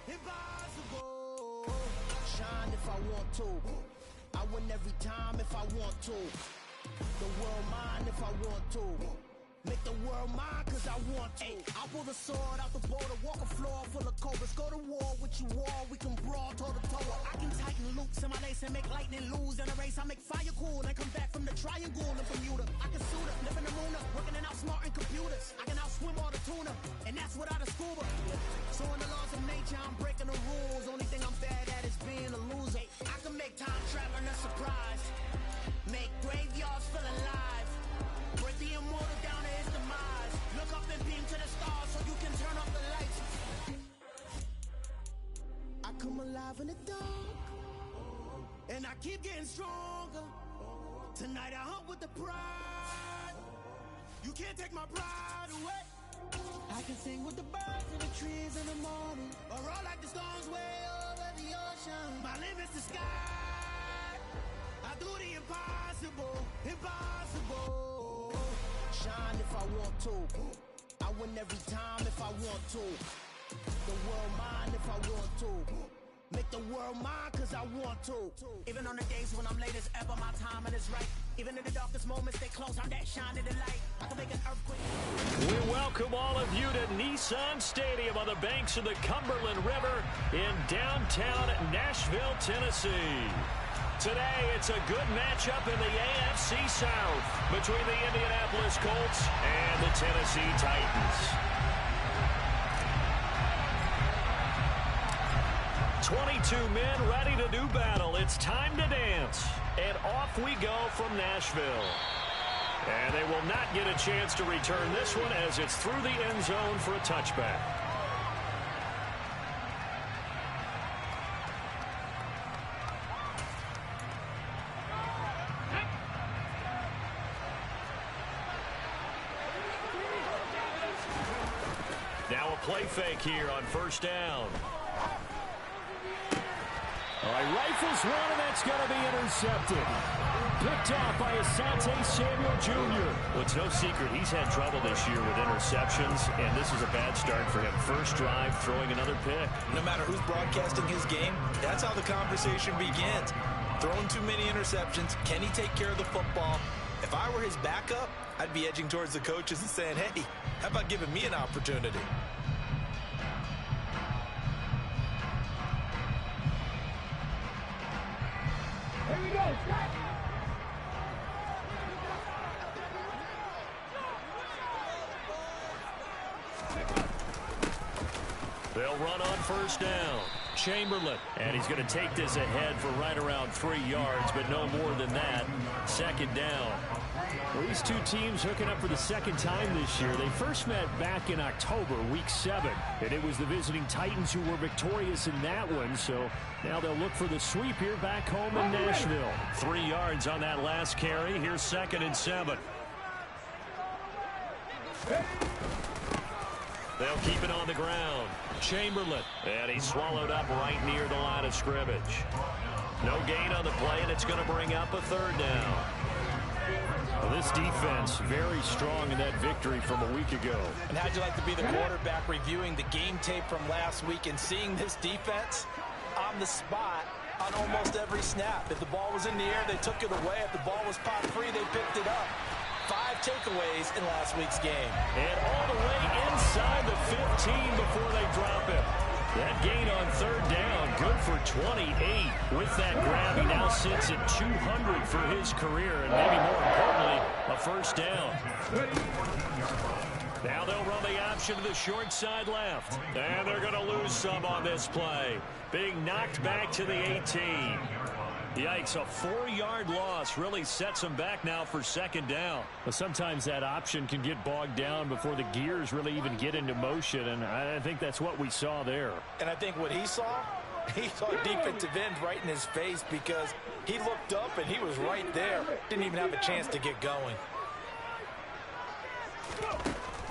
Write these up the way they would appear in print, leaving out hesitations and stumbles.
Impossible. Shine if I want to. I win every time if I want to. The world mine if I want to. Make the world mine cause I want to. I'll pull the sword out the border, walk a floor full of cobras. Go to war with you all, we can brawl toe to toe. I can tighten loops in my lace and make lightning lose in a race. I make fire cool and come back from the triangle in Bermuda. I can suit up, live in the moon up, working and outsmarting computers. I can outswim all the tuna, and that's without a scuba. So in the laws of nature, I'm breaking the rules. Only thing I'm bad at is being a loser. I can make time traveling a surprise, make graveyards feel alive, break the immortal down to his demise. Look up and beam to the stars so you can turn off the lights. I come alive in the dark, and I keep getting stronger. Tonight I hunt with the pride. You can't take my pride away. I can sing with the birds and the trees in the morning, or roll like the storms way over the ocean. My limit's the sky. I do the impossible, impossible. Shine if I want to. I win every time if I want to. The world mine if I want to. Make the world mine cause I want to. Even on the days when I'm late as ever, my timing is right. Even in the darkest moments, they close, I'm that shining the light. I can make an earthquake. We welcome all of you to Nissan Stadium on the banks of the Cumberland River in downtown Nashville, Tennessee. Today, it's a good matchup in the AFC South between the Indianapolis Colts and the Tennessee Titans. 22 men ready to do battle. It's time to dance. And off we go from Nashville. And they will not get a chance to return this one as it's through the end zone for a touchback. Now a play fake here on first down. All right, rifles one, and that's going to be intercepted. Picked off by Asante Samuel Jr. Well, it's no secret he's had trouble this year with interceptions, and this is a bad start for him. First drive, throwing another pick. No matter who's broadcasting his game, that's how the conversation begins. Throwing too many interceptions, can he take care of the football? If I were his backup, I'd be edging towards the coaches and saying, hey, how about giving me an opportunity? Here we go. They'll run on first down. Chamberlain. And he's going to take this ahead for right around 3 yards, but no more than that. Second down. Well, these two teams hooking up for the second time this year. They first met back in October, week 7. And it was the visiting Titans who were victorious in that one. So now they'll look for the sweep here back home in Nashville. 3 yards on that last carry. Here's 2nd and 7. They'll keep it on the ground. Chamberlain. And he's swallowed up right near the line of scrimmage. No gain on the play, and it's going to bring up a 3rd down. Well, this defense very strong in that victory from a week ago. And how'd you like to be the quarterback reviewing the game tape from last week and seeing this defense on the spot on almost every snap? If the ball was in the air, they took it away. If the ball was pop free, they picked it up. 5 takeaways in last week's game. And all the way inside the 15 before they drop him. That gain on 3rd down, good for 28. With that grab, he now sits at 200 for his career, and maybe more importantly, a first down. Now they'll run the option to the short side left. And they're going to lose some on this play. Being knocked back to the 18. Yikes, a 4-yard loss really sets them back now for 2nd down. Well, sometimes that option can get bogged down before the gears really even get into motion, and I think that's what we saw there. And I think what he saw defensive end right in his face because he looked up and he was right there. Didn't even have a chance to get going.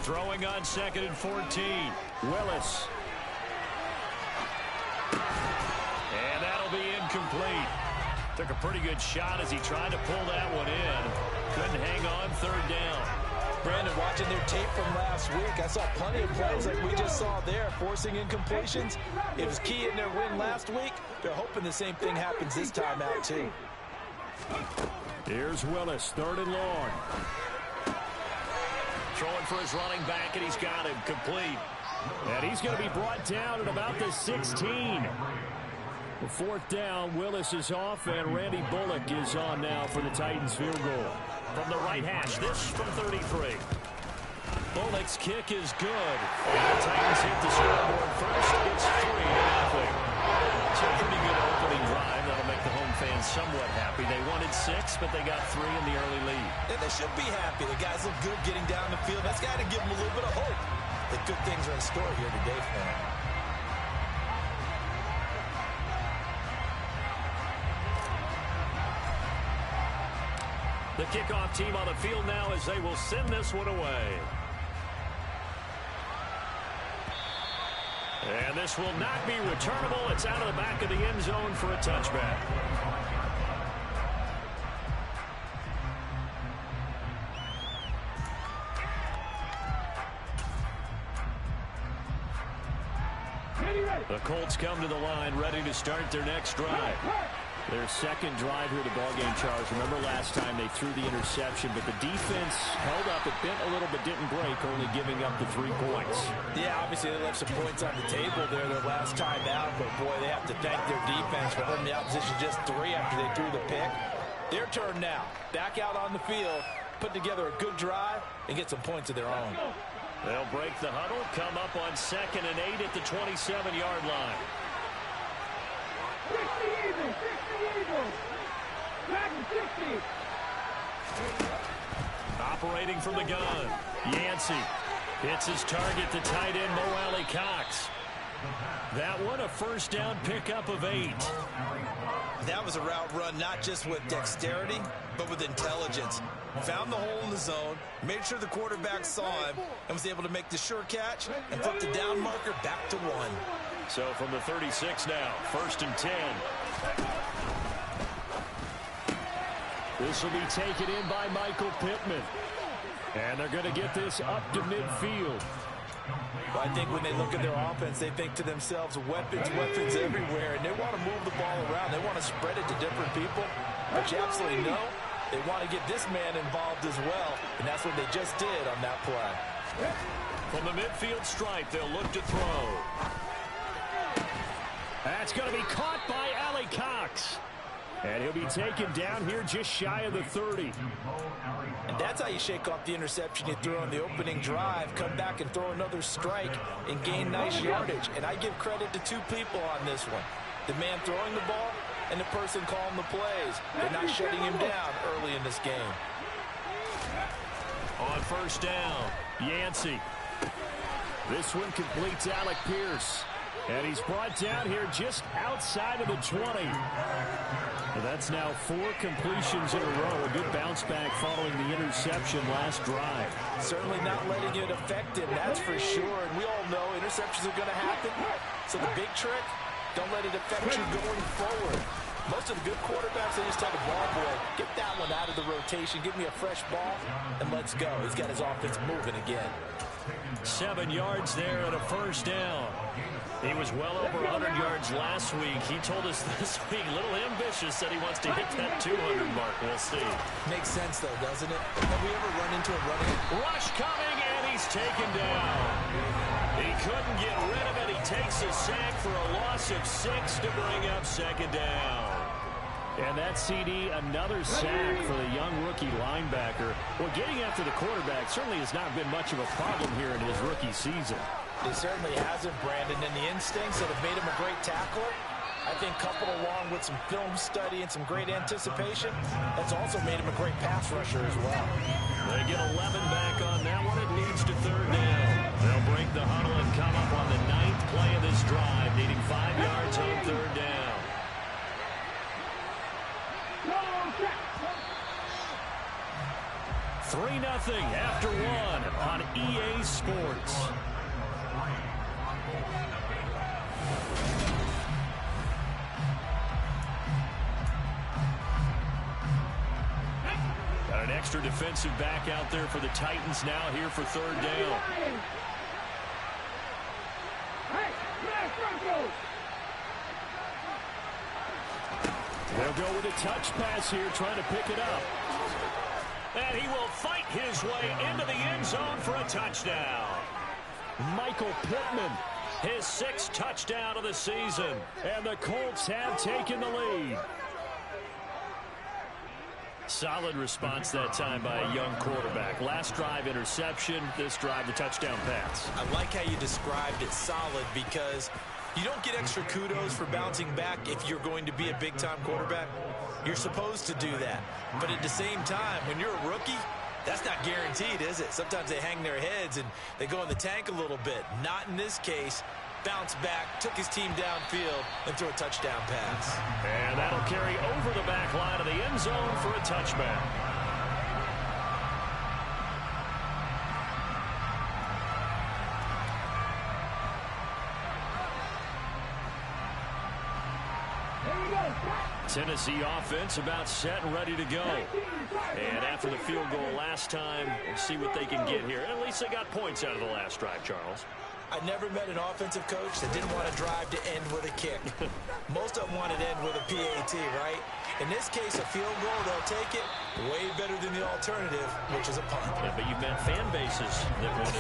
Throwing on 2nd and 14. Willis. And that'll be incomplete. Took a pretty good shot as he tried to pull that one in. Couldn't hang on 3rd down. Brandon, watching their tape from last week, I saw plenty of plays like we just saw there, forcing incompletions. It was key in their win last week. They're hoping the same thing happens this time out, too. Here's Willis, 3rd and long. Throwing for his running back, and he's got him complete. And he's going to be brought down at about the 16. The 4th down, Willis is off, and Randy Bullock is on now for the Titans field goal. From the right hash, this from 33. Bullock's kick is good. And the Titans hit the scoreboard first. It's 3-0. It's a pretty good opening drive. That'll make the home fans somewhat happy. They wanted 6, but they got 3 in the early lead. And they should be happy. The guys look good getting down the field. That's got to give them a little bit of hope that good things are in store here today for them. The kickoff team on the field now as they will send this one away. And this will not be returnable. It's out of the back of the end zone for a touchback. The Colts come to the line, ready to start their next drive. Their second drive here, the ballgame, Charles. Remember last time they threw the interception, but the defense held up. It bent a little but didn't break, only giving up the 3 points. Yeah, obviously they left some points on the table there their last time out, but boy, they have to thank their defense for holding the opposition just 3 after they threw the pick. Their turn now. Back out on the field, put together a good drive, and get some points of their own. They'll break the huddle, come up on 2nd and 8 at the 27-yard line. Operating from the gun, Yancey hits his target, the tight end Mo Alley Cox. That one a first down pickup of 8. That was a route run not just with dexterity, but with intelligence. Found the hole in the zone, made sure the quarterback saw him, and was able to make the sure catch and put the down marker back to 1. So from the 36 now, 1st and 10. This will be taken in by Michael Pittman. And they're going to get this up to midfield. Well, I think when they look at their offense, they think to themselves, weapons everywhere, and they want to move the ball around. They want to spread it to different people. But you absolutely know they want to get this man involved as well, and that's what they just did on that play. From the midfield stripe, they'll look to throw. That's going to be caught by Alley Cox. And he'll be taken down here just shy of the 30. And that's how you shake off the interception you threw on the opening drive. Come back and throw another strike and gain nice yardage. And I give credit to 2 people on this one. The man throwing the ball and the person calling the plays. They're not shutting him down early in this game. On 1st down, Yancey. This one completes Alec Pierce. And he's brought down here just outside of the 20. That's now 4 completions in a row. A good bounce back following the interception last drive. Certainly not letting it affect him, that's for sure. And we all know interceptions are going to happen. So the big trick, don't let it affect you going forward. Most of the good quarterbacks, they just tell the ball boy, get that one out of the rotation, give me a fresh ball, and let's go. He's got his offense moving again. 7 yards there and a 1st down. He was well over 100 yards last week. He told us this week, a little ambitious, said he wants to hit that 200 mark. We'll see. Makes sense, though, doesn't it? Have we ever run into a running? Rush coming, and he's taken down. He couldn't get rid of it. He takes a sack for a loss of 6 to bring up 2nd down. And that CD, another sack for the young rookie linebacker. Well, getting after the quarterback certainly has not been much of a problem here in his rookie season. It certainly hasn't, Brandon, and the instincts that have made him a great tackler, I think coupled along with some film study and some great anticipation, that's also made him a great pass rusher as well. They get 11 back on that one. It leads to 3rd down. They'll break the huddle and come up on the 9th play of this drive, needing 5 yards on 3rd down. Three 3-0 after 1 on EA Sports. Got an extra defensive back out there for the Titans now here for third down. They'll go with a touch pass here, trying to pick it up. And he will fight his way into the end zone for a touchdown. Michael Pittman, his 6th touchdown of the season. And the Colts have taken the lead. Solid response that time by a young quarterback. Last drive, interception. This drive, the touchdown pass. I like how you described it, solid, because you don't get extra kudos for bouncing back if you're going to be a big-time quarterback. You're supposed to do that. But at the same time, when you're a rookie, that's not guaranteed, is it? Sometimes they hang their heads and they go in the tank a little bit. Not in this case. Bounced back, took his team downfield, and threw a touchdown pass. And that'll carry over the back line of the end zone for a touchback. Tennessee offense about set and ready to go. And after the field goal last time, we'll see what they can get here. And at least they got points out of the last drive, Charles. I never met an offensive coach that didn't want to drive to end with a kick. Most of them wanted to end with a PAT, right? In this case, a field goal, they'll take it. Way better than the alternative, which is a punt. Yeah, but you've met fan bases that weren't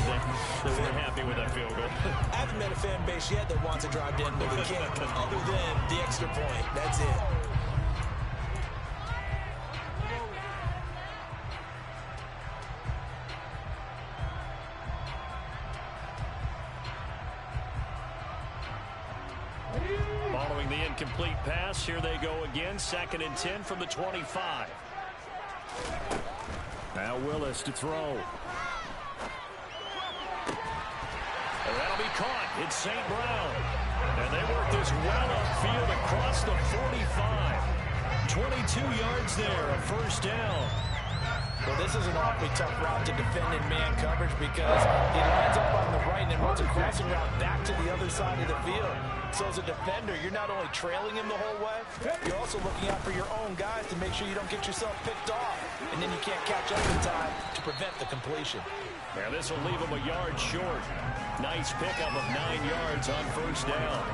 happy with that field goal. I haven't met a fan base yet that wants to drive to end with a kick, other than the extra point. That's it. Following the incomplete pass, here they go again. 2nd and 10 from the 25. Now Willis to throw. And that'll be caught. It's St. Brown. And they work this well upfield across the 45. 22 yards there, a first down. Well, this is an awfully tough route to defend in man coverage because he lines up on the right and then runs a crossing route back to the other side of the field. So as a defender, you're not only trailing him the whole way, you're also looking out for your own guys to make sure you don't get yourself picked off. And then you can't catch up in time to prevent the completion. Now this will leave him a yard short. Nice pickup of 9 yards on first down.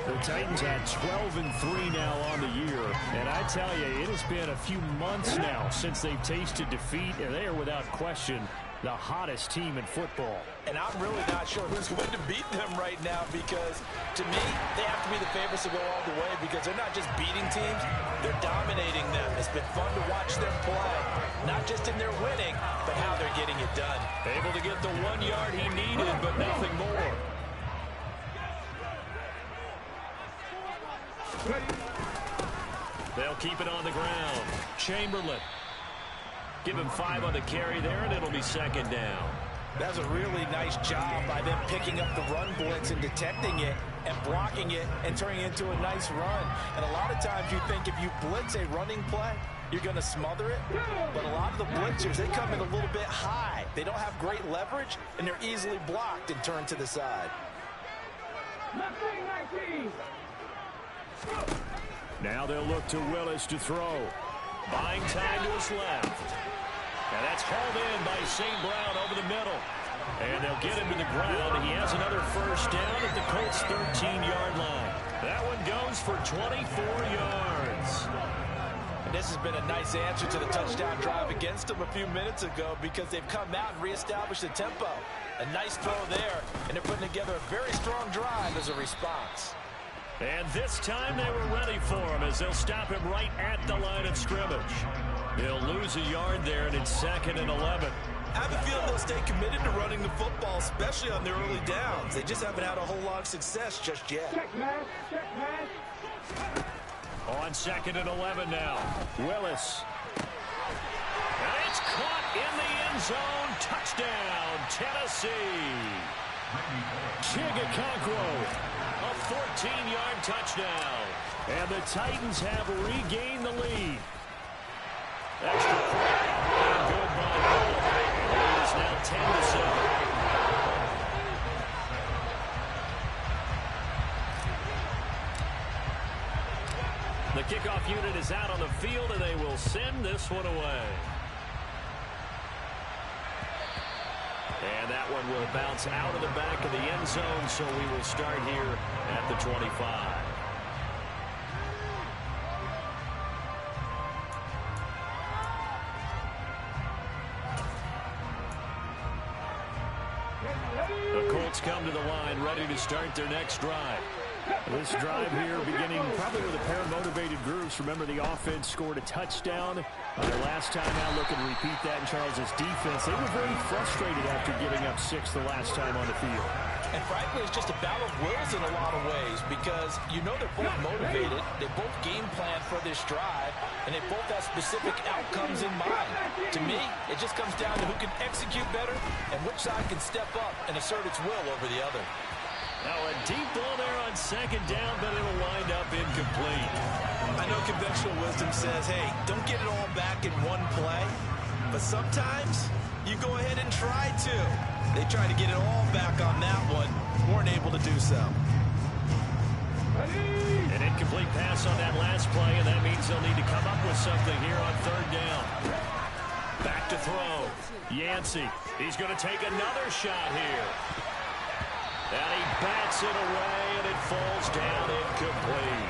The Titans had 12-3 now on the year. And I tell you, it has been a few months now since they've tasted defeat, and they are without question the hottest team in football. And I'm really not sure who's going to beat them right now because, to me, they have to be the favorites to go all the way because they're not just beating teams, they're dominating them. It's been fun to watch them play, not just in their winning, but how they're getting it done. Able to get the 1 yard he needed, but nothing more. They'll keep it on the ground. Chamberlain. Give him 5 on the carry there, and it'll be 2nd down. That's a really nice job by them picking up the run blitz and detecting it and blocking it and turning it into a nice run. And a lot of times you think if you blitz a running play, you're going to smother it. But a lot of the blitzers, they come in a little bit high. They don't have great leverage, and they're easily blocked and turned to the side. Now they'll look to Willis to throw. Buying time to his left. And that's hauled in by St. Brown over the middle. And they'll get him to the ground. He has another first down at the Colts' 13-yard line. That one goes for 24 yards. And this has been a nice answer to the touchdown drive against them a few minutes ago because they've come out and reestablished the tempo. A nice throw there, and they're putting together a very strong drive as a response. And this time they were ready for him as they'll stop him right at the line of scrimmage. He'll lose a yard there, and it's 2nd and 11. I have a feeling they'll stay committed to running the football, especially on their early downs. They just haven't had a whole lot of success just yet. On 2nd and 11 now. Willis. And it's caught in the end zone. Touchdown, Tennessee. Chigakonkwo. A 14-yard touchdown. And the Titans have regained the lead. Extra point. And good by Cole. The lead is now 10-7. The kickoff unit is out on the field, and they will send this one away. that one will bounce out of the back of the end zone, so we will start here at the 25. The Colts come to the line, ready to start their next drive. This drive here beginning probably with a pair of motivated groups. Remember, the offense scored a touchdown their last time out. Looking to repeat that in Charles's defense. They were very frustrated after giving up 6 the last time on the field. And frankly, it's just a battle of wills in a lot of ways because you know they're both motivated. They both game plan for this drive, and they both have specific outcomes in mind. To me, it just comes down to who can execute better and which side can step up and assert its will over the other. Now a deep ball there on second down, but it'll wind up incomplete. I know conventional wisdom says, hey, don't get it all back in one play. But sometimes you go ahead and try to. They tried to get it all back on that one. Weren't able to do so. An incomplete pass on that last play, and that means they'll need to come up with something here on third down. Back to throw. Yancey. He's going to take another shot here. And he bats it away, and it falls down incomplete.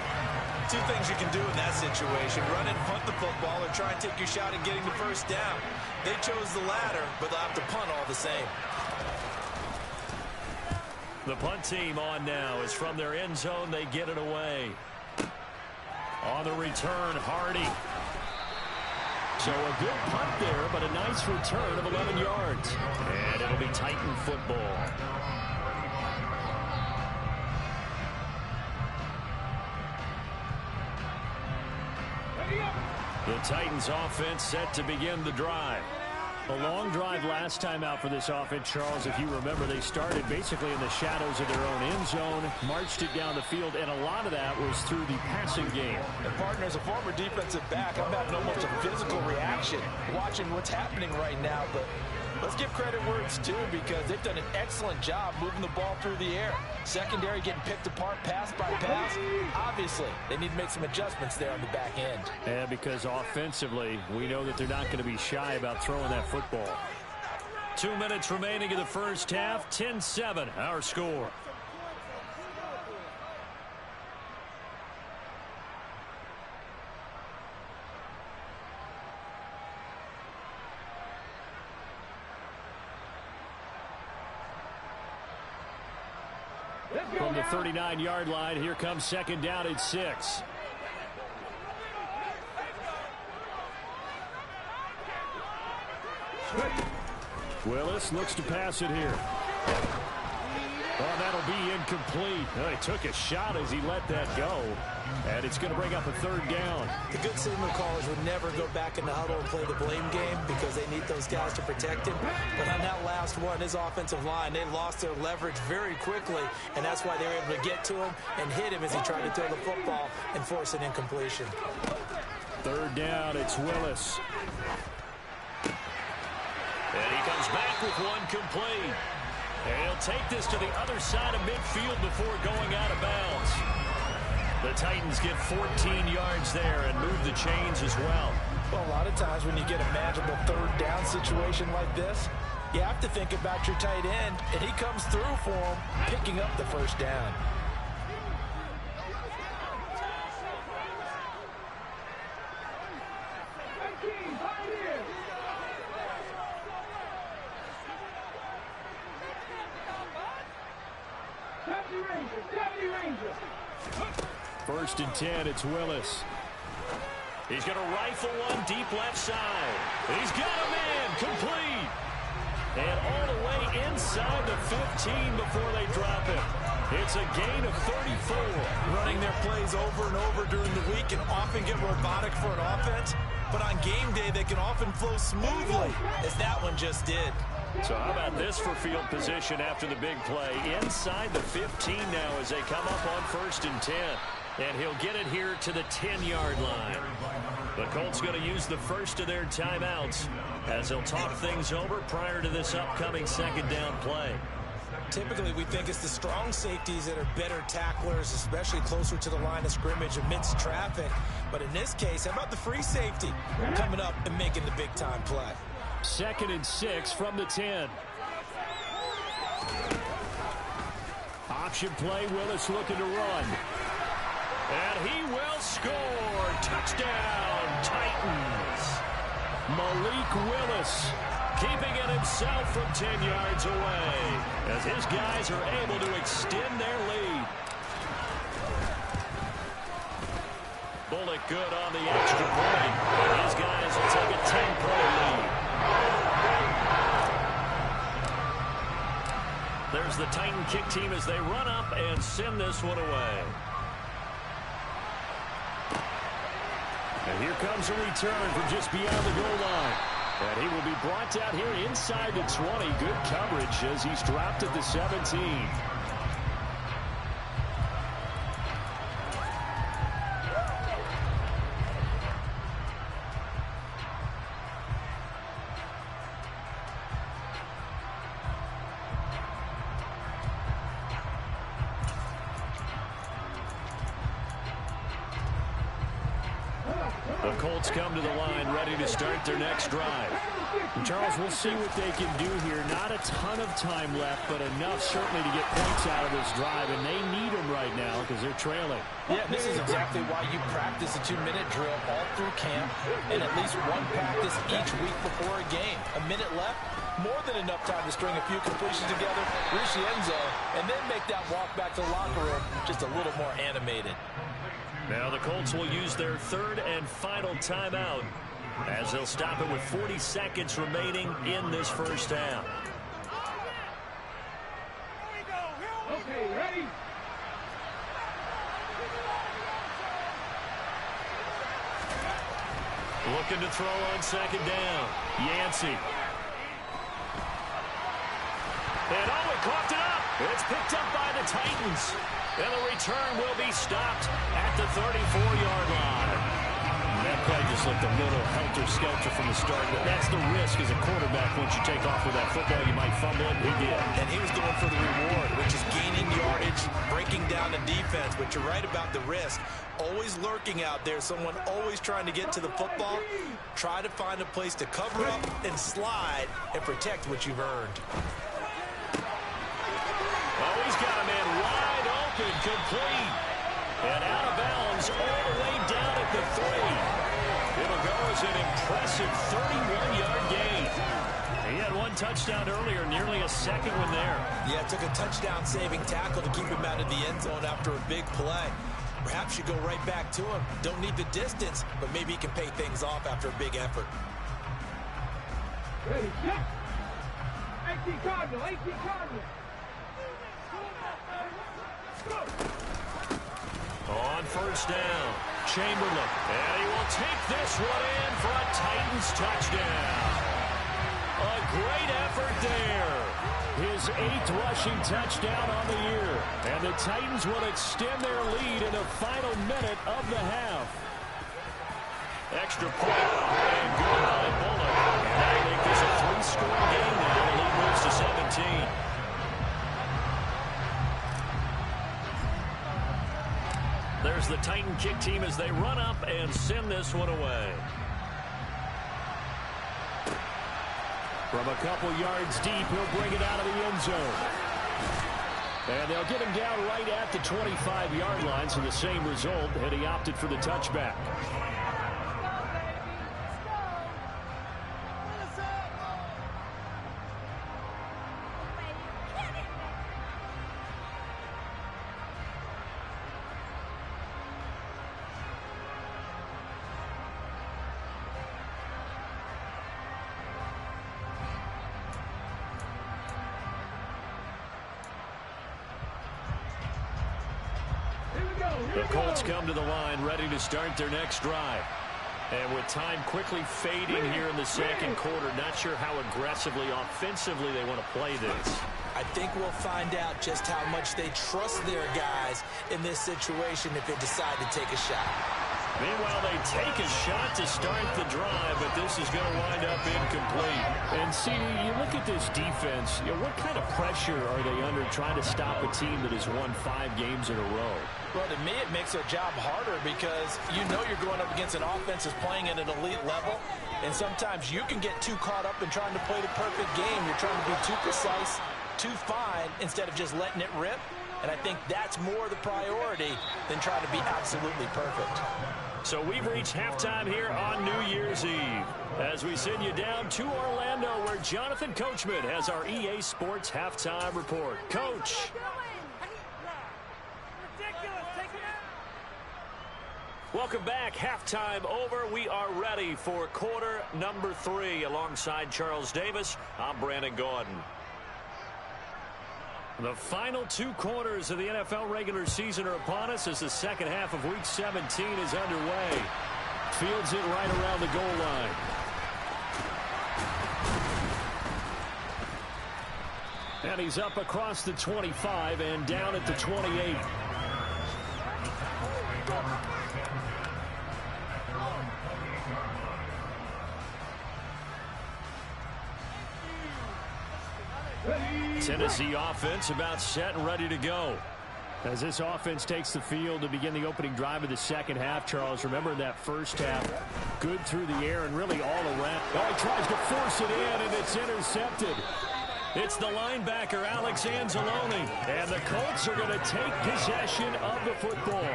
Two things you can do in that situation. Run and punt the football or try and take your shot at getting the first down. They chose the latter, but they'll have to punt all the same. The punt team on now is from their end zone. They get it away. On the return, Hardy. So a good punt there, but a nice return of 11 yards. And it'll be Titan football. The Titans offense set to begin the drive. A long drive last time out for this offense, Charles. If you remember, they started basically in the shadows of their own end zone, marched it down the field, and a lot of that was through the passing game. And partner, as a former defensive back, I'm having almost a physical reaction watching what's happening right now. But let's give credit where it's due because they've done an excellent job moving the ball through the air. Secondary getting picked apart pass by pass. Obviously, they need to make some adjustments there on the back end. And because offensively, we know that they're not going to be shy about throwing that football. 2 minutes remaining in the first half. 10-7, our score. From the 39-yard line, here comes second down at 6. Willis looks to pass it here. Oh, that'll be incomplete. Oh, he took a shot as he let that go. And it's going to bring up a third down. The good signal callers would never go back in the huddle and play the blame game because they need those guys to protect him. But on that last one, his offensive line, they lost their leverage very quickly, and that's why they were able to get to him and hit him as he tried to throw the football and force an incompletion. Third down, it's Willis. And he comes back with one complete. And he'll take this to the other side of midfield before going out of bounds. The Titans get 14 yards there and move the chains as well. Well, a lot of times when you get a manageable third down situation like this, you have to think about your tight end, and he comes through for him, picking up the first down. First and 10, it's Willis. He's going to rifle one deep left side. He's got a man, complete. And all the way inside the 15 before they drop him. It's a gain of 34. Running their plays over and over during the week can often get robotic for an offense, but on game day they can often flow smoothly, as that one just did. So how about this for field position after the big play? Inside the 15 now as they come up on first and 10. And he'll get it here to the 10-yard line. The Colts going to use the first of their timeouts as they'll talk things over prior to this upcoming second down play. Typically, we think it's the strong safeties that are better tacklers, especially closer to the line of scrimmage amidst traffic. But in this case, how about the free safety coming up and making the big-time play? 2nd and 6 from the 10. option play. Willis looking to run. And he will score. Touchdown, Titans. Malik Willis keeping it himself from 10 yards away as his guys are able to extend their lead. Bullock good on the extra point. And his guys will take a 10-point lead. There's the Titan kick team as they run up and send this one away. And here comes a return from just beyond the goal line. And he will be brought out here inside the 20. Good coverage as he's dropped at the 17. The Colts come to the line ready to start their next drive. And Charles, we'll see what they can do here. Not a ton of time left, but enough certainly to get points out of this drive, and they need them right now because they're trailing. Yeah, this is exactly why you practice a 2-minute drill all through camp and at least one practice each week before a game. A minute left, more than enough time to string a few completions together, reach the end zone, and then make that walk back to the locker room just a little more animated. Now the Colts will use their third and final timeout as they'll stop it with 40 seconds remaining in this first half. Okay, ready? Looking to throw on second down. Yancey. And he coughed it up. It's picked up by the Titans. And the return will be stopped at the 34-yard line. That play just looked a little helter-skelter from the start, but that's the risk as a quarterback. Once you take off with that football, you might fumble it. He did. And he was going for the reward, which is gaining yardage, breaking down the defense. But you're right about the risk. Always lurking out there, someone always trying to get to the football. Try to find a place to cover up and slide and protect what you've earned. Oh, he's got a man wide open, complete. And out of bounds all the way down at the 3. It'll go as an impressive 31-yard gain. He had one touchdown earlier, nearly a second one there. Yeah, it took a touchdown-saving tackle to keep him out of the end zone after a big play. Perhaps you go right back to him. Don't need the distance, but maybe he can pay things off after a big effort. Ready, set. 18 Cardinal, 18 Cardinal. On first down, Chamberlain. And he will take this one in for a Titans touchdown. A great effort there. His 8th rushing touchdown on the year. And the Titans will extend their lead in the final minute of the half. Extra point and good by Bullock. And that'll make this a 3-score game now. The lead moves to 17. There's the Titan kick team as they run up and send this one away. From a couple yards deep, he'll bring it out of the end zone. And they'll get him down right at the 25-yard line, so the same result, and he opted for the touchback. The Colts come to the line ready to start their next drive. And with time quickly fading here in the second quarter, not sure how aggressively, offensively they want to play this. I think we'll find out just how much they trust their guys in this situation if they decide to take a shot. Meanwhile, they take a shot to start the drive, but this is going to wind up incomplete. And see, you look at this defense, what kind of pressure are they under trying to stop a team that has won 5 games in a row? Well, to me, it makes their job harder because you know you're going up against an offense that's playing at an elite level, and sometimes you can get too caught up in trying to play the perfect game. You're trying to be too precise, too fine, instead of just letting it rip. And I think that's more the priority than trying to be absolutely perfect. So we've reached halftime here on New Year's Eve as we send you down to Orlando where Jonathan Coachman has our EA Sports halftime report. Coach. Welcome back. Halftime over. We are ready for quarter number 3. Alongside Charles Davis, I'm Brandon Gaudin. The final 2 quarters of the NFL regular season are upon us as the second half of Week 17 is underway. Fields it right around the goal line. And he's up across the 25 and down at the 28. Tennessee offense about set and ready to go. As this offense takes the field to begin the opening drive of the second half, Charles, remember that first half, good through the air and really all around. Oh, he tries to force it in, and it's intercepted. It's the linebacker, Alex Anzalone, and the Colts are going to take possession of the football.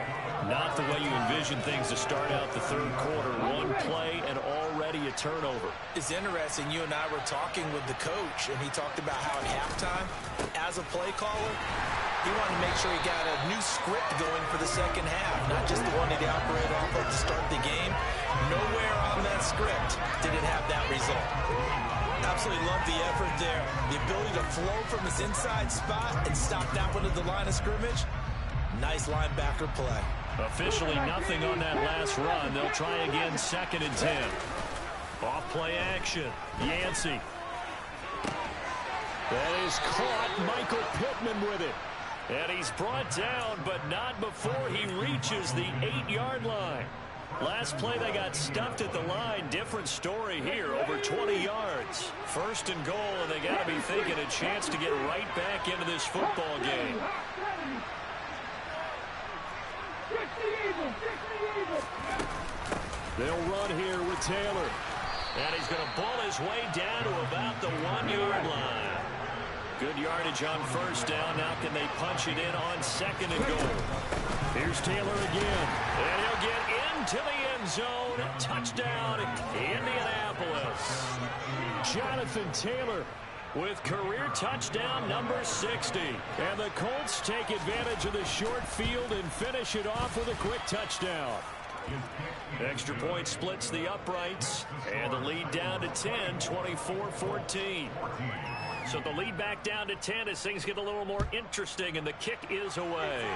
Not the way you envision things to start out the third quarter. One play and already a turnover. It's interesting. You and I were talking with the coach, and he talked about how at halftime, as a play caller, he wanted to make sure he got a new script going for the second half, not just the one that he operated off of to start the game. Nowhere on that script did it have that result. Absolutely love the effort there. The ability to flow from his inside spot and stop that one at the line of scrimmage. Nice linebacker play. Officially nothing on that last run. They'll try again, 2nd and 10. Off play action. Yancey. That is caught. Michael Pittman with it. And he's brought down, but not before he reaches the 8-yard line. Last play, they got stuffed at the line. Different story here, over 20 yards. 1st and goal, and they got to be thinking a chance to get right back into this football game. They'll run here with Taylor. And he's going to pull his way down to about the 1-yard line. Good yardage on 1st down. Now can they punch it in on 2nd and goal? Here's Taylor again. And he'll get into the end zone. Touchdown, Indianapolis. Jonathan Taylor with career touchdown number 60. And the Colts take advantage of the short field and finish it off with a quick touchdown. Extra point splits the uprights. And the lead down to 10, 24-14. So the lead back down to 10 as things get a little more interesting, and the kick is away.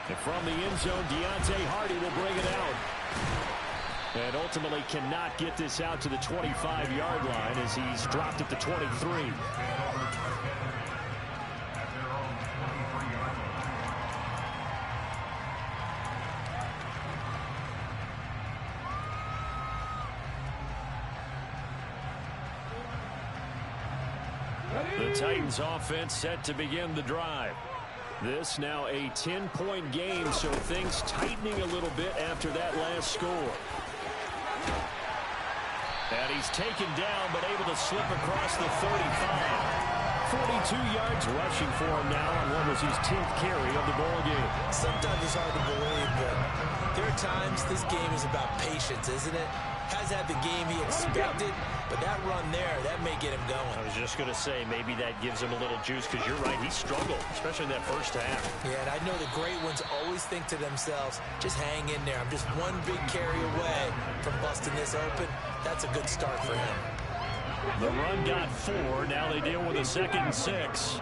And from the end zone, Deontay Hardy will bring it out. And ultimately cannot get this out to the 25-yard line as he's dropped at the 23. The Titans offense set to begin the drive. This now a 10-point game, so things tightening a little bit after that last score. And he's taken down, but able to slip across the 35. 42 yards rushing for him now on what was his 10th carry of the ball game. Sometimes it's hard to believe, but there are times this game is about patience, isn't it? Has had the game he expected, but that run there, that may get him going. I was just going to say, maybe that gives him a little juice, because you're right, he struggled, especially in that first half. Yeah, and I know the great ones always think to themselves, just hang in there. I'm just one big carry away from busting this open. That's a good start for him. The run got 4. Now they deal with a 2nd and 6.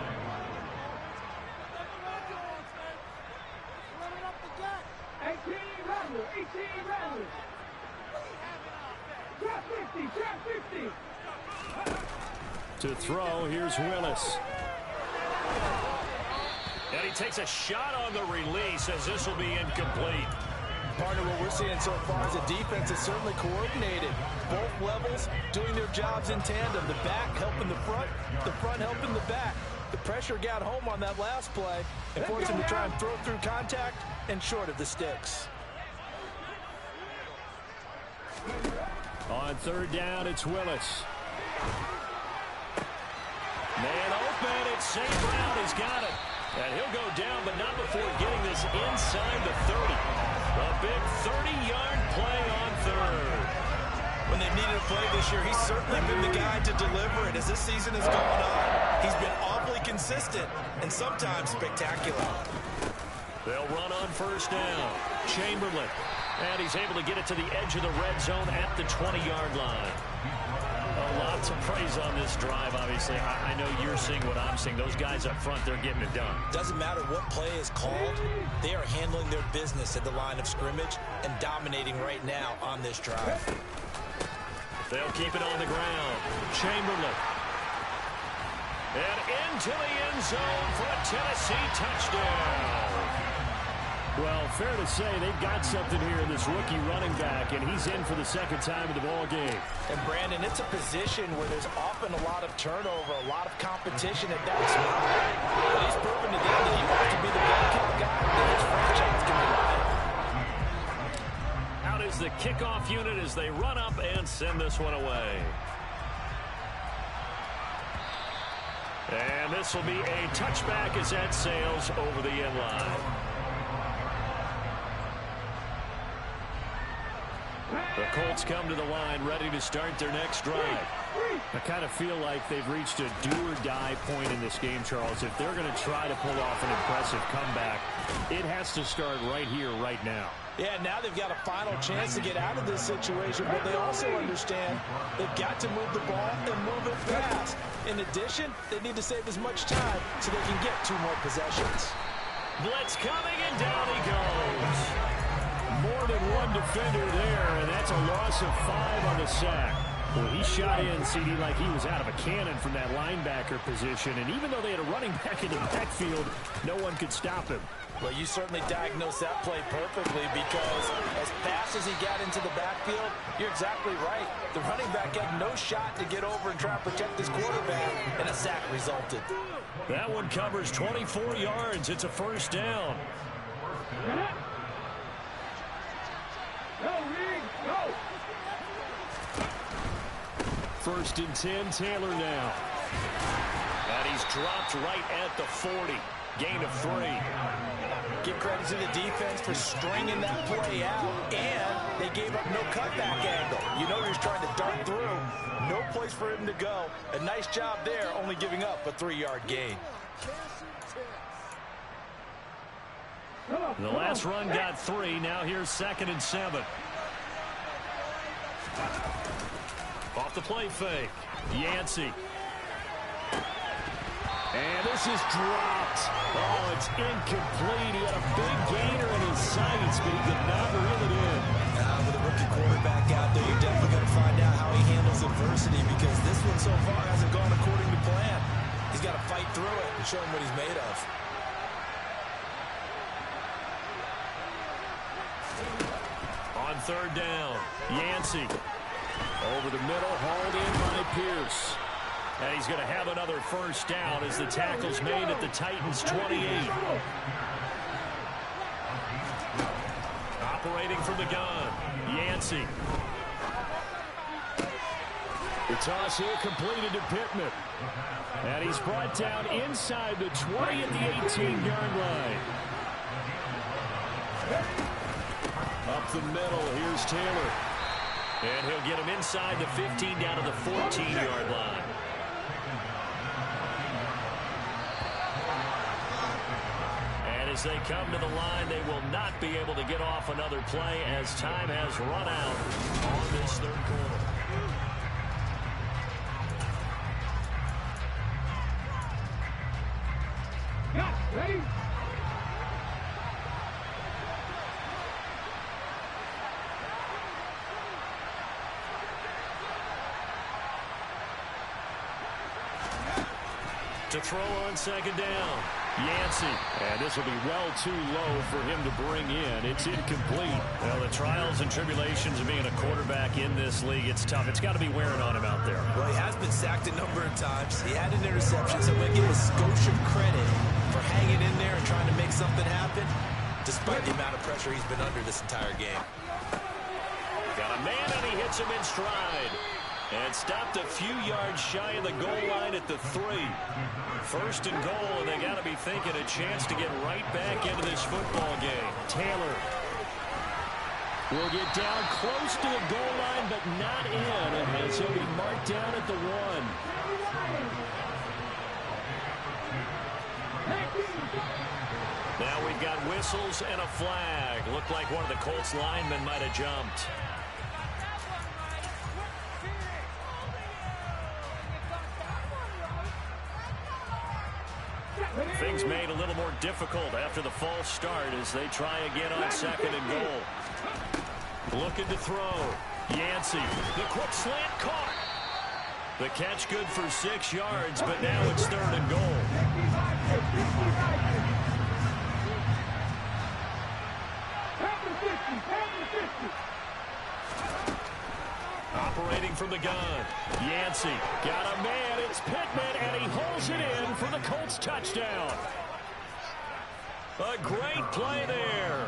To throw, here's Willis. And he takes a shot on the release as this will be incomplete. Partner, what we're seeing so far is the defense is certainly coordinated. Both levels doing their jobs in tandem. The back helping the front helping the back. The pressure got home on that last play and forced him to try and throw through contact and short of the sticks. On 3rd down, it's Willis. Man open. man. It's St. Brown. He's got it. And he'll go down, but not before getting this inside the 30. A big 30-yard play on third. When they've needed a play this year, he's certainly been the guy to deliver it. As this season has gone on, he's been awfully consistent and sometimes spectacular. They'll run on first down. Chamberlain. And he's able to get it to the edge of the red zone at the 20-yard line. Lots of praise on this drive, obviously. I know you're seeing what I'm seeing. Those guys up front, they're getting it done. Doesn't matter what play is called. They are handling their business at the line of scrimmage and dominating right now on this drive. They'll keep it on the ground. Chamberlain. And into the end zone for a Tennessee touchdown. Well, fair to say they've got something here in this rookie running back, and he's in for the second time in the ball game. And, Brandon, it's a position where there's often a lot of turnover, a lot of competition at that spot. But he's proven to them that he wants to be the ball count guy that his franchise can rely on. Out is the kickoff unit as they run up and send this one away. And this will be a touchback as that sails over the end line. The Colts come to the line ready to start their next drive. I kind of feel like they've reached a do-or-die point in this game, Charles. If they're going to try to pull off an impressive comeback, it has to start right here, right now. Yeah, now they've got a final chance to get out of this situation, but they also understand they've got to move the ball and move it fast. In addition, they need to save as much time so they can get 2 more possessions. Blitz coming, and down he goes. More than one defender there, and that's a loss of 5 on the sack. Well, he shot in, CD, like he was out of a cannon from that linebacker position, and even though they had a running back in the backfield, no one could stop him. Well, you certainly diagnosed that play perfectly because as fast as he got into the backfield, you're exactly right. The running back had no shot to get over and try and protect his quarterback, and a sack resulted. That one covers 24 yards. It's a first down. First and 10, Taylor now. And he's dropped right at the 40. Gain of 3. Give credit to the defense for stringing that play out, and they gave up no cutback angle. You know he's trying to dart through. No place for him to go. A nice job there, only giving up a 3-yard gain. The last run got 3. Now here's 2nd and 7. Off the play fake. Yancey. And this is dropped. Oh, it's incomplete. He had a big gainer in his sights, but he did not reel it in. With a rookie quarterback out there, you're definitely going to find out how he handles adversity because this one so far hasn't gone according to plan. He's got to fight through it and show him what he's made of. On 3rd down, Yancey. Over the middle, hauled in by Pierce. And he's going to have another first down as the tackle's made at the Titans' 28. Operating from the gun, Yancey. The toss here completed to Pittman. And he's brought down inside the 20 at the 18-yard line. Up the middle, here's Taylor. And he'll get him inside the 15 down to the 14-yard line. And as they come to the line, they will not be able to get off another play as time has run out on this 3rd quarter. Ready? To throw on 2nd down, Yancey. And this will be well too low for him to bring in. It's incomplete. Well, the trials and tribulations of being a quarterback in this league, it's tough. It's got to be wearing on him out there. Well, he has been sacked a number of times. He had an interception, so we'll give a Scotia credit for hanging in there and trying to make something happen, despite the amount of pressure he's been under this entire game. Got a man, and he hits him in stride. And stopped a few yards shy of the goal line at the 3. First and goal, and they got to be thinking a chance to get right back into this football game. Taylor will get down close to the goal line, but not in, as he'll be marked down at the 1. Now we've got whistles and a flag. Looked like one of the Colts linemen might have jumped. Things made a little more difficult after the false start as they try again on second and goal. Looking to throw. Yancey, the quick slant caught. The catch good for 6 yards, but now it's third and goal. Operating from the gun. Yancey got a man. It's Pittman, and he holds it in for the Colts touchdown. A great play there.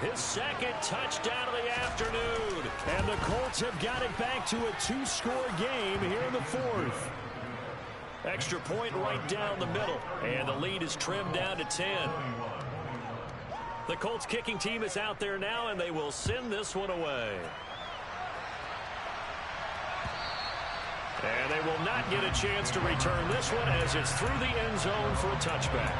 His second touchdown of the afternoon. And the Colts have got it back to a 2-score game here in the 4th. Extra point right down the middle. And the lead is trimmed down to 10. The Colts kicking team is out there now, and they will send this one away. And they will not get a chance to return this one as it's through the end zone for a touchback.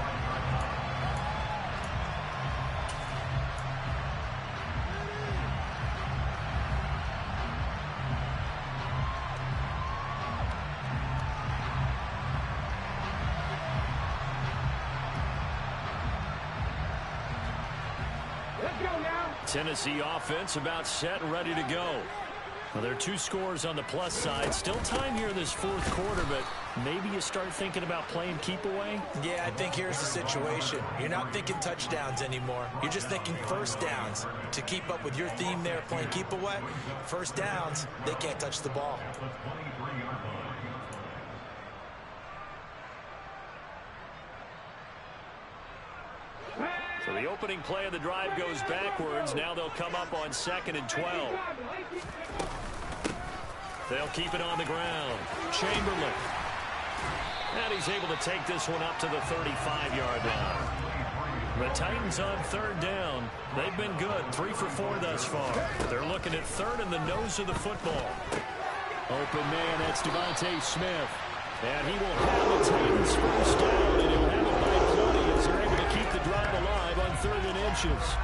Let's go now. Tennessee offense about set and ready to go. Well, there are 2 scores on the plus side. Still time here in this 4th quarter, but maybe you start thinking about playing keep away? Yeah, I think here's the situation. You're not thinking touchdowns anymore. You're just thinking first downs. To keep up with your theme there, playing keep away, first downs, they can't touch the ball. So the opening play of the drive goes backwards. Now they'll come up on 2nd and 12. They'll keep it on the ground. Chamberlain. And he's able to take this one up to the 35-yard line. The Titans on 3rd down. They've been good. 3 for 4 thus far. They're looking at 3rd in the nose of the football. Open man, that's Devontae Smith. And he will have the Titans first down, and he'll have it by 20 as they're able to keep the drive alive on 3rd and inches.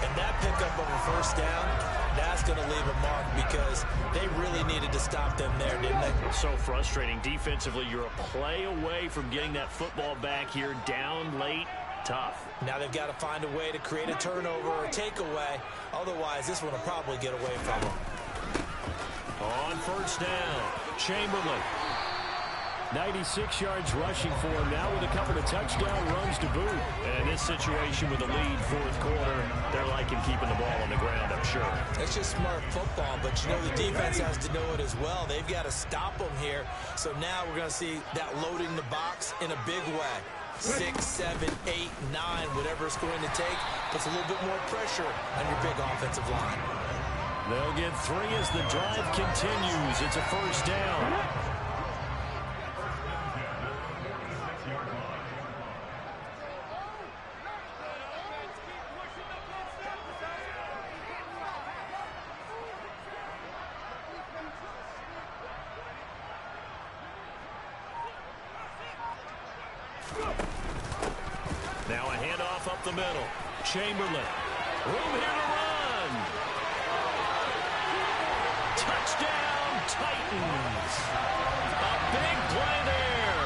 And that pickup of a first down, that's going to leave a mark because they really needed to stop them there, didn't they? So frustrating. Defensively, you're a play away from getting that football back here down late. Tough. Now they've got to find a way to create a turnover or takeaway. Otherwise, this one will probably get away from them. On first down, Chamberlain. 96 yards rushing for him now with a couple of touchdown runs to boot. And this situation with the lead 4th quarter, they're liking keeping the ball on the ground, I'm sure. It's just smart football, but you know the defense has to know it as well. They've got to stop them here. So now we're going to see that loading the box in a big way. 6, 7, 8, 9, whatever it's going to take, puts a little bit more pressure on your big offensive line. They'll get 3 as the drive continues. It's a first down. Now a handoff up the middle. Chamberlain. Room here to run. Touchdown, Titans. A big play there.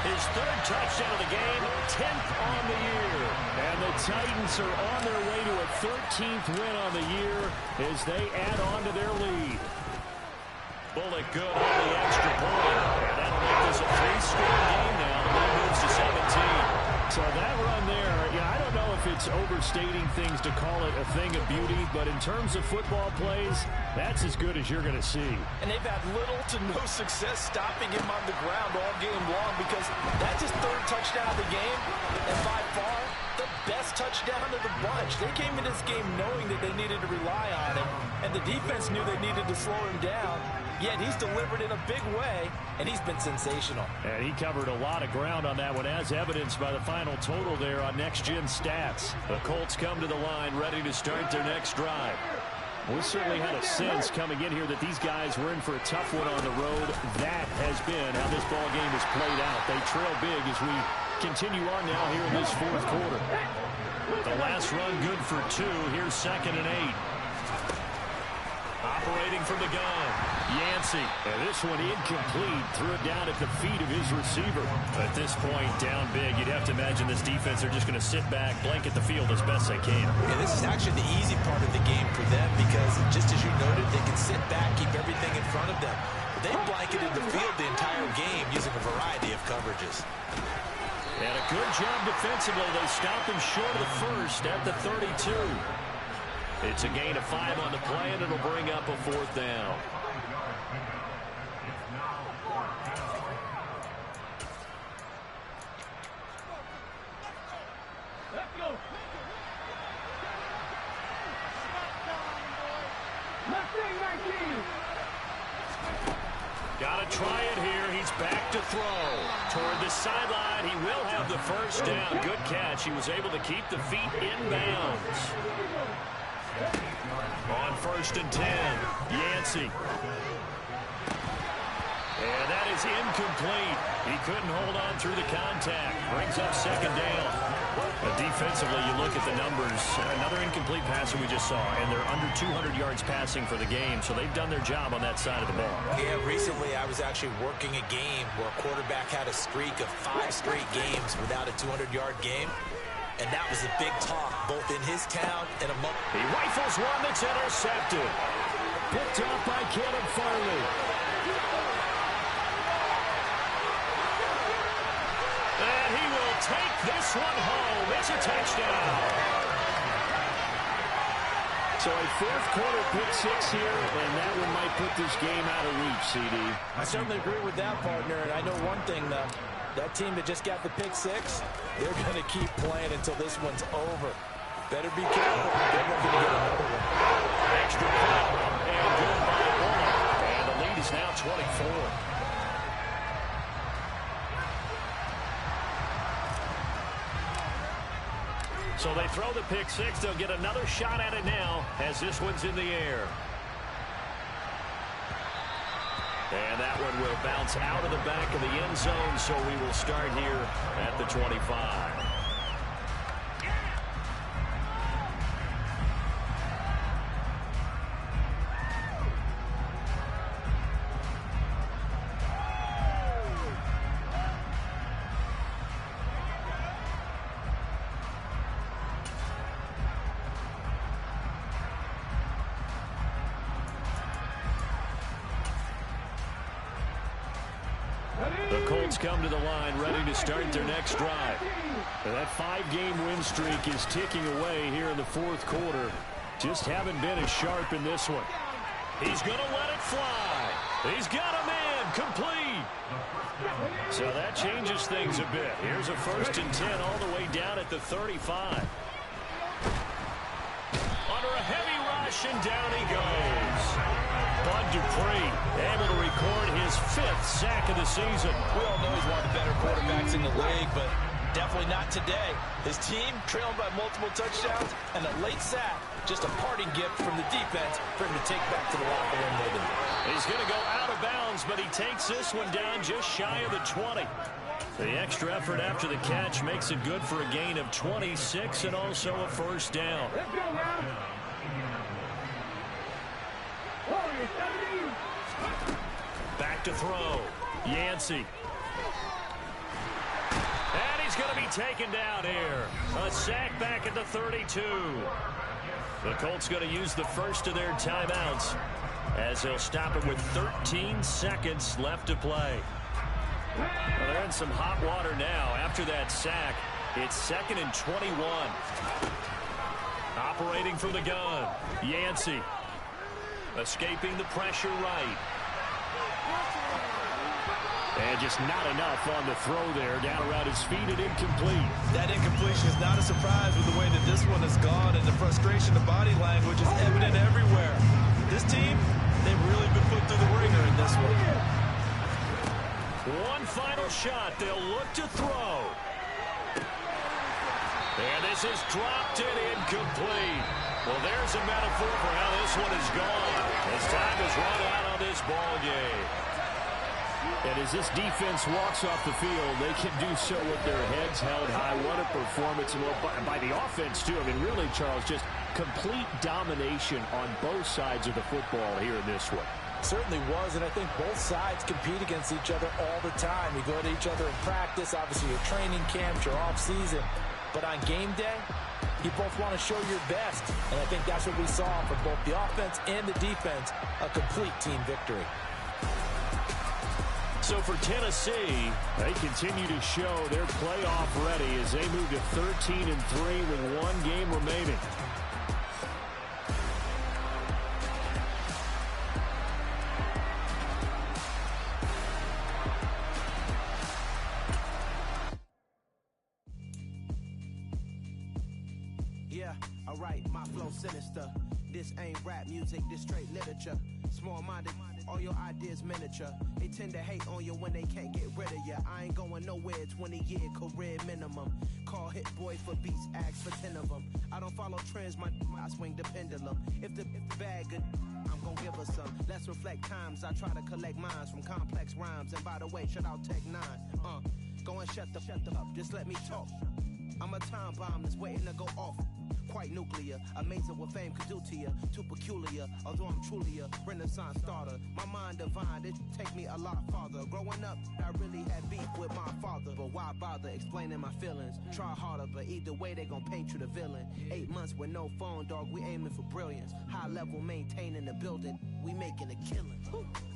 His 3rd touchdown of the game, 10th on the year. And the Titans are on their way to a 13th win on the year as they add on to their lead. Bullet good on the extra point. And that'll make this a 3-score game now. The lead moves to 17. So that run there, I don't know if it's overstating things to call it a thing of beauty, but in terms of football plays, that's as good as you're going to see. And they've had little to no success stopping him on the ground all game long because that's his 3rd touchdown of the game, and by far the best touchdown of the bunch. They came in this game knowing that they needed to rely on him, and the defense knew they needed to slow him down. Yet he's delivered in a big way, and he's been sensational. And he covered a lot of ground on that one, as evidenced by the final total there on Next Gen Stats. The Colts come to the line ready to start their next drive. We certainly had a sense coming in here that these guys were in for a tough one on the road. That has been how this ball game has played out. They trail big as we continue on now here in this fourth quarter. The last run good for 2. Here's 2nd and 8. Operating from the gun, Yancey. And this one incomplete. Threw it down at the feet of his receiver. At this point, down big, you'd have to imagine this defense are just going to sit back, blanket the field as best they can. And this is actually the easy part of the game for them because, just as you noted, they can sit back, keep everything in front of them. But they blanketed the field the entire game using a variety of coverages. And a good job defensively. They stopped him short of the first at the 32. It's a gain of 5 on the play, and it'll bring up a 4th down. Let's go. Mustang 19. Got to try it here. He's back to throw. Toward the sideline, he will have the first down. Good catch. He was able to keep the feet inbounds. On 1st and 10, Yancey. And that is incomplete. He couldn't hold on through the contact. Brings up 2nd down. But defensively, you look at the numbers. Another incomplete passer we just saw, and they're under 200 yards passing for the game, so they've done their job on that side of the ball. Yeah, recently I was actually working a game where a quarterback had a streak of 5 straight games without a 200-yard game. And that was a big talk, both in his town and among... He rifles one that's intercepted. Picked off by Caleb Farley. And he will take this one home. It's a touchdown. So a fourth quarter pick-6 here, and that one might put this game out of reach, CD. I certainly agree with that, partner. And I know one thing, though. That team that just got the pick-6, they're going to keep playing until this one's over. Better be careful. They're going to get another one. Extra point, and good by 1. And the lead is now 24. So they throw the pick-6. They'll get another shot at it now as this one's in the air. And that one will bounce out of the back of the end zone, so we will start here at the 25. The Colts come to the line ready to start their next drive. And that 5-game win streak is ticking away here in the fourth quarter. Just haven't been as sharp in this one. He's going to let it fly. He's got a man complete. So that changes things a bit. Here's a 1st and 10 all the way down at the 35. Under a heavy rush, and down he goes. Bud Dupree able to record his 5th sack of the season. We all know he's one of the better quarterbacks in the league, but definitely not today. His team trailing by multiple touchdowns, and a late sack, just a parting gift from the defense for him to take back to the locker room with him. He's going to go out of bounds, but he takes this one down just shy of the 20. The extra effort after the catch makes it good for a gain of 26 and also a 1st down. Let's go now. Back to throw. Yancey. And he's going to be taken down here. A sack back at the 32. The Colts going to use the first of their timeouts as they'll stop it with 13 seconds left to play. Well, they're in some hot water now. After that sack, it's 2nd and 21. Operating from the gun, Yancey. Escaping the pressure right. And just not enough on the throw there. Down around his feet and incomplete. That incompletion is not a surprise with the way that this one has gone, and the frustration, the body language is evident everywhere. This team, They've really been put through the ringer in this one. One final shot. They'll look to throw. And this is dropped and incomplete. Well, there's a metaphor for how this one is gone. As time has run out on this ball game. And as this defense walks off the field, they can do so with their heads held high. What a performance. And by the offense, too. I mean, really, Charles, just complete domination on both sides of the football here in this one. Certainly was, and I think both sides compete against each other all the time. You go to each other in practice, obviously your training camps, your off-season. But on game day, you both want to show your best. And I think that's what we saw from both the offense and the defense, a complete team victory. So for Tennessee, they continue to show they're playoff ready as they move to 13-3 with one game remaining. Yeah, alright, my flow sinister. This ain't rap music, this straight literature. Small-minded, all your ideas miniature. They tend to hate on you when they can't get rid of you. I ain't going nowhere, 20-year career minimum. Call hit boy for beats, ask for 10 of them. I don't follow trends, I swing the pendulum. If the bag good, I'm gonna give her some. Let's reflect times, I try to collect minds from complex rhymes. And by the way, shout out Tech 9. Go and shut the up, just let me talk. I'm a time bomb that's waiting to go off. Quite nuclear, amazing what fame could do to you. Too peculiar, although I'm truly a renaissance starter. My mind divine, it take me a lot farther. Growing up, I really had beef with my father. But why bother explaining my feelings? Try harder, but either way they gon' paint you the villain. 8 months with no phone, dog, we aiming for brilliance. High level maintaining the building, we making a killing.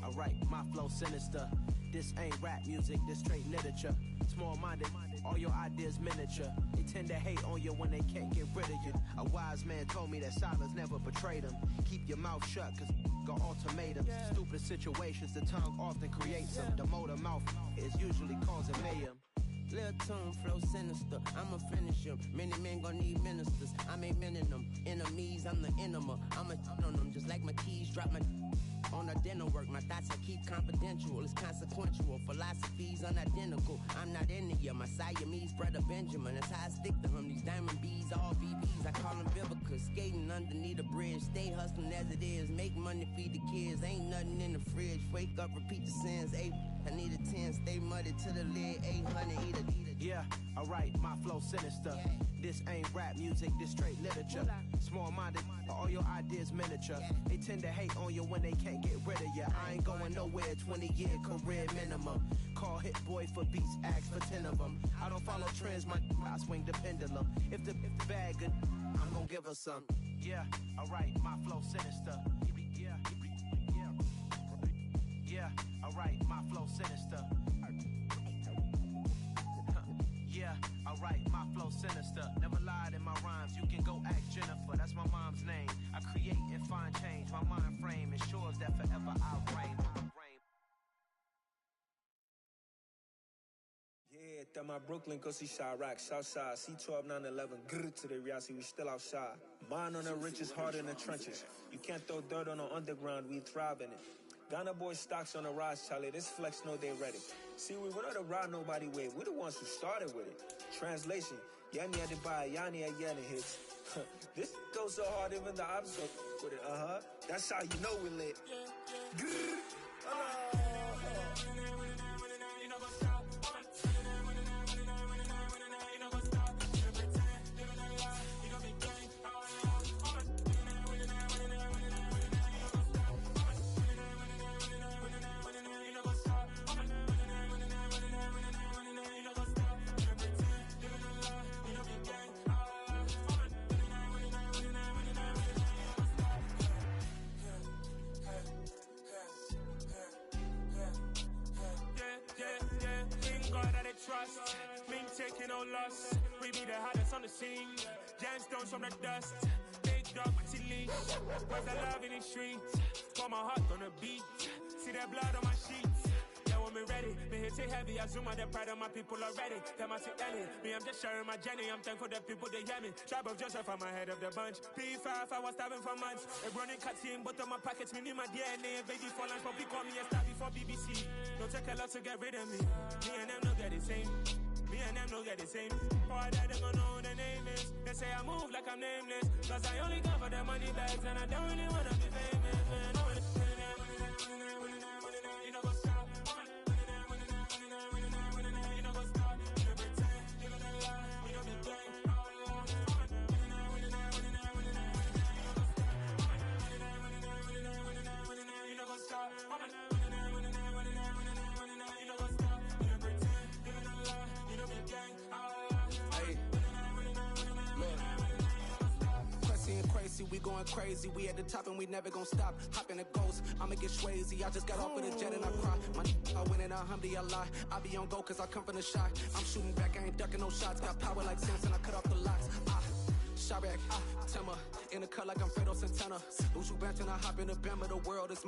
Alright, my flow sinister. This ain't rap music, this straight literature. Small-minded, all your ideas miniature. They tend to hate on you when they can't get rid of you. A wise man told me that silence never betrayed him. Keep your mouth shut, cause got ultimatums. Stupid situations, the tongue often creates them. The motor mouth is usually causing mayhem. Lil' tune, flow sinister, I'ma finish him. Many men gon' need ministers, I ain't mending them. Enemies, I'm the enema, I'ma on them. Just like my keys, drop my on a dinner work. My thoughts I keep confidential, it's consequential. Philosophies unidentical, I'm not into you. My Siamese brother Benjamin, that's how I stick to him. These diamond bees, all BBs, I call them Vivica. Skating underneath a bridge, stay hustling as it is. Make money, feed the kids, ain't nothing in the fridge. Wake up, repeat the sins, 8, I need a 10, stay muddy to the lid, 800, eat a. Yeah, alright, my flow sinister. This ain't rap music, this straight literature. Small-minded, all your ideas miniature. They tend to hate on you when they can't get rid of you. I ain't going nowhere, 20-year career minimum. Call hit boy for beats, ask for 10 of them. I don't follow trends, I swing the pendulum. If the bag good, I'm gonna give her some. Yeah, alright, my flow sinister. Yeah, alright, my flow sinister. Yeah, alright, my flow sinister. Never lied in my rhymes, you can go ask Jennifer. That's my mom's name. I create and find change. My mind frame ensures that forever I'll reign. Yeah, that my Brooklyn, go see Chirac, Southside, C12, 911, grr to the reality, we still outside. Mine on the richest, heart in the trenches. You can't throw dirt on the underground, we thrive in it. Ghana boys stocks on the rise, Charlie, this flex know they ready. See, we not the ride nobody wave, we the ones who started with it. Translation, Yanni had to buy Yanni at Yanni hits. This goes so hard, even the ops with it, That's how you know we lit. Grr. Trust, been taking no loss. We be the hottest on the scene. Gemstones from the dust. Big dog, pretty leash. Was the love in the streets. Got my heart on the beat. See that blood on my sheets. Yeah, want me ready. Me hit it heavy, I zoom out the pride of my people already. Them I see Ellie, me I'm just sharing my journey. I'm thankful that people they hear me. Tribe of Joseph, I'm ahead of the bunch. P5, I was starving for months. A running cut team, but on my pockets, me need my DNA. Baby for lunch, probably call me a star before BBC. Don't take a lot to get rid of me. Me and them don't get the same. Me and them don't get the same. Boy, that they gonna know the name is. They say I move like I'm nameless. Cause I only cover the money bags and I don't really wanna be famous, man. You know what's up? You know what's up? You know pretend. You know the lie. You know the game. You know what's up? We going crazy, we at the top and we never gonna stop. Hop in a ghost, I'ma get swayzy. I just got off of the jet and I cry. I win in a Humvee, I lie. I be on go cause I come from the shot. I'm shooting back, I ain't ducking no shots. Got power like Samson, I cut off the locks. Shot back, Timmer, in the cut like I'm Fredo Santana. Lose you bent and I hop in the bim of the world. It's